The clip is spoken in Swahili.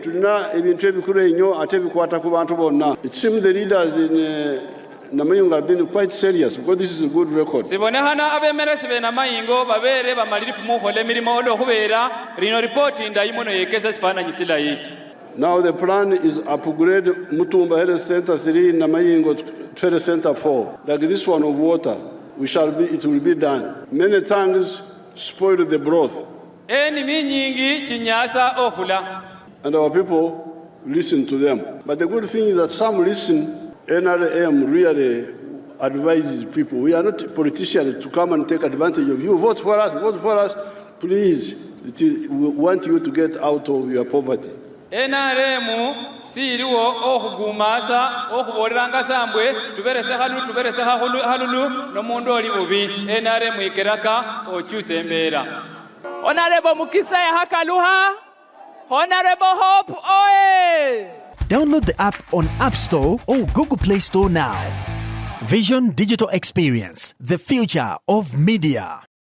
tulina ebintu ebikulu ennyo ate bikwata ku bantu bonna. It seems the leaders in Namayingo have been quite serious because this is a good record. Sibonehana abemeresi be Namayingo babeere bamalirifu mu kukola emirimu olw'okubeera rino ripooti ndayi muno yeekeza ekifaananyi silayi. Now the plan is upgrade Mutumba Health Center 3, Namayingo Health Center 4. Like this one of water, it will be done. Many things spoil the broth. Enimi nyingi kinyasa okula. And our people listen to them. But the good thing is that some listen. NRM really advises people. We are not politicians to come and take advantage of you. Vote for us, please. We want you to get out of your poverty. NRM siriwo okugumasa okuboleranga sambwe tuberese halulu n'omundu oli bubi. NRM ikeraka okyusa embeera. Honorable Mukisa Hakaluha, Honorable Hope Oye. Download the app on App Store or Google Play Store now. Vision Digital Experience, the future of media.